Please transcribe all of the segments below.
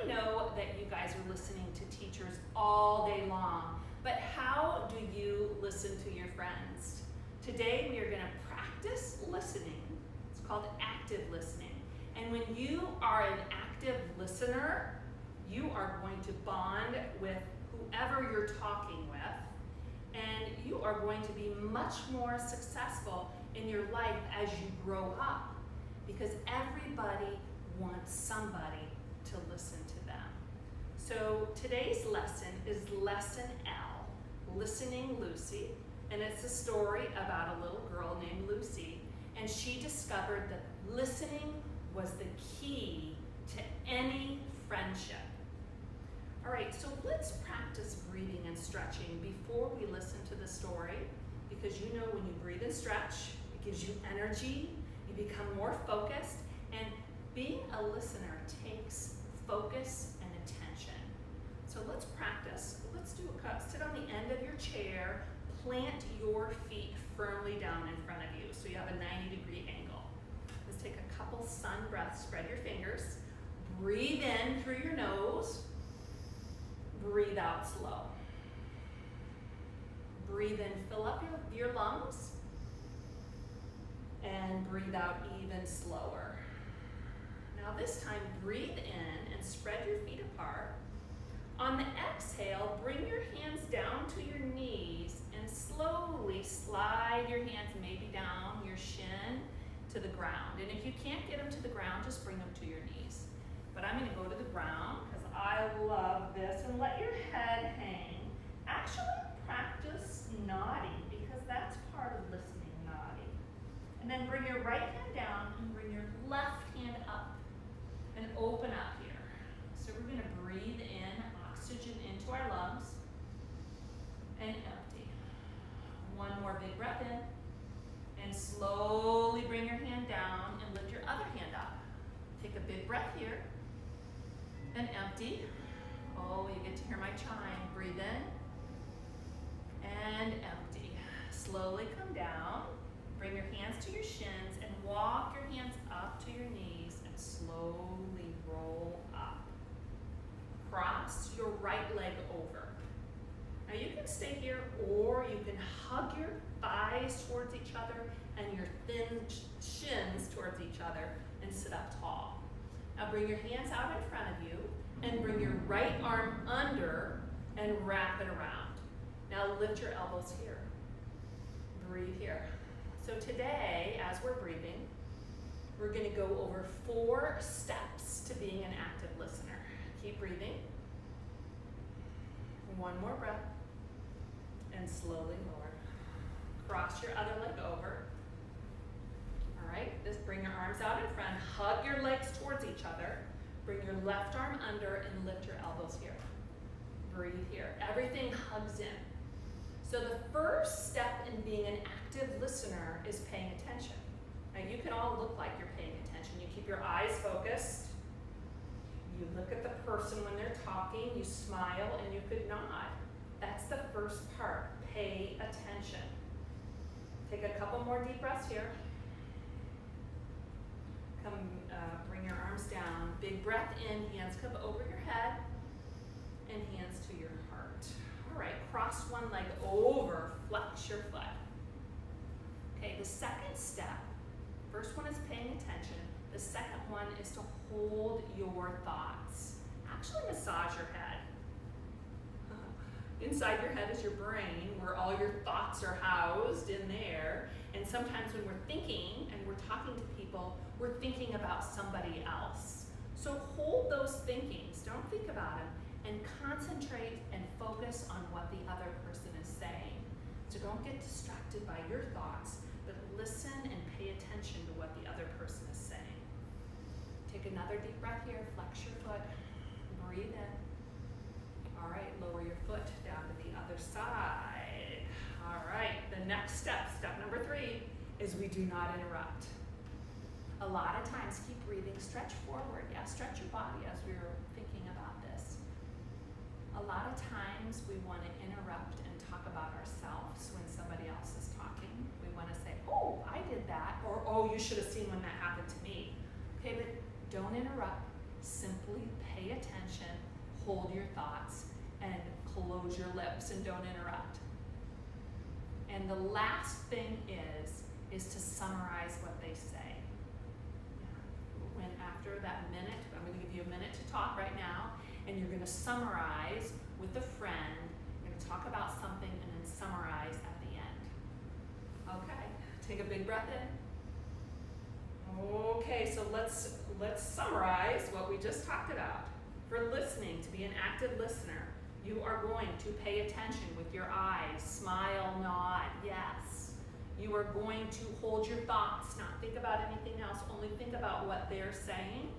I know that you guys are listening to teachers all day long, but how do you listen to your friends? Today we are going to practice listening. It's called active listening. And when you are an active listener, you are going to bond with whoever you're talking with, and you are going to be much more successful in your life as you grow up, because everybody wants somebody to listen to them. So today's lesson is Lesson L, Listening Lucy, and it's a story about a little girl named Lucy, and she discovered that listening was the key to any friendship. All right, so let's practice breathing and stretching before we listen to the story, because you know when you breathe and stretch, it gives you energy, you become more focused, and being a listener takes focus and attention. So let's practice. Let's do a cut. Sit on the end of your chair, plant your feet firmly down in front of you so you have a 90-degree angle. Let's take a couple sun breaths. Spread your fingers. Breathe in through your nose. Breathe out slow. Breathe in, fill up your lungs, and breathe out even slower. Now this time, breathe in and spread your feet apart. On the exhale, bring your hands down to your knees and slowly slide your hands maybe down your shin to the ground. And if you can't get them to the ground, just bring them to your knees. But I'm gonna go to the ground because I love this, and let your head hang. Actually, practice nodding because that's part of listening, nodding. And then bring your right hand down and bring your left hand up and open up here. So we're gonna breathe in oxygen into our lungs and empty. One more big breath in, and slowly bring your hand down and lift your other hand up. Take a big breath here and empty. Oh, you get to hear my chime. Breathe in and empty. Slowly come down. Bring your hands to your shins and walk your hands up to your knees and slowly roll up. Cross your right leg over. Now you can stay here, or you can hug your thighs towards each other and your thin shins towards each other and sit up tall. Now bring your hands out in front of you and bring your right arm under and wrap it around. Now lift your elbows here. Breathe here. So today, as we're breathing, we're going to go over 4 steps to being an active listener. Keep breathing. One more breath. And slowly lower. Cross your other leg over. All right, just bring your arms out in front. Hug your legs towards each other. Bring your left arm under and lift your elbows here. Breathe here. Everything hugs in. So the first step in being an active listener is paying attention. Now you can all look like you're paying attention. You keep your eyes focused. You look at the person when they're talking. You smile and you could nod. That's the first part. Pay attention. Take a couple more deep breaths here. Come, bring your arms down. Big breath in. Hands come over your head and hands to your heart. All right, cross one leg over, flex your foot. Okay, the second step, first one is paying attention. The second one is to hold your thoughts. Actually massage your head. Inside your head is your brain, where all your thoughts are housed in there. And sometimes when we're thinking and we're talking to people, we're thinking about somebody else. So hold those thinkings, don't think about them, and concentrate and focus on what the other person is saying. So don't get distracted by your thoughts, but listen and pay attention to what the other person is saying. Take another deep breath here, flex your foot, breathe in. All right, lower your foot down to the other side. All right, the next step, step number 3, is we do not interrupt. A lot of times, keep breathing, stretch forward. Yeah, stretch your body as we were thinking about this. A lot of times we want to interrupt and talk about ourselves when somebody else is talking. We want to say, oh, I did that, or oh, you should have seen when that happened to me. Okay, but don't interrupt. Simply pay attention, hold your thoughts, and close your lips and don't interrupt. And the last thing is to summarize what they say. When after that minute, I'm going to give you a minute to talk right now, and you're going to summarize with a friend. You're going to talk about something and then summarize at the end. Okay, take a big breath in. Okay, so let's summarize what we just talked about. For listening, to be an active listener, you are going to pay attention with your eyes, smile, nod, yes. You are going to hold your thoughts, not think about anything else, only think about what they're saying.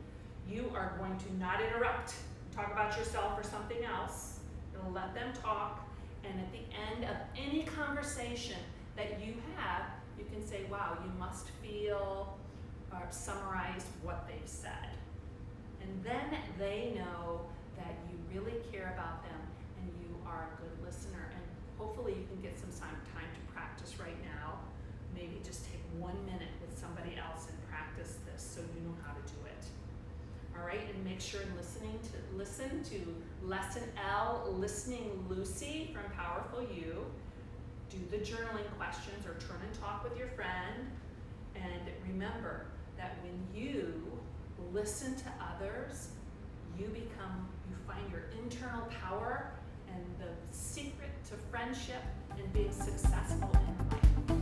You are going to not interrupt, talk about yourself or something else. You'll let them talk, and at the end of any conversation that you have, you can say, wow, you must feel or summarize what they've said. And then they know that you really care about them and you are a good listener. And hopefully you can get some time to practice right now. Maybe just take 1 minute with somebody else and practice this so you know how to do it. All right, and make sure and listen to Lesson L, Listening Lucy from Powerful You. Do the journaling questions or turn and talk with your friend. And remember that when you listen to others, you find your internal power and the secret to friendship and being successful in life.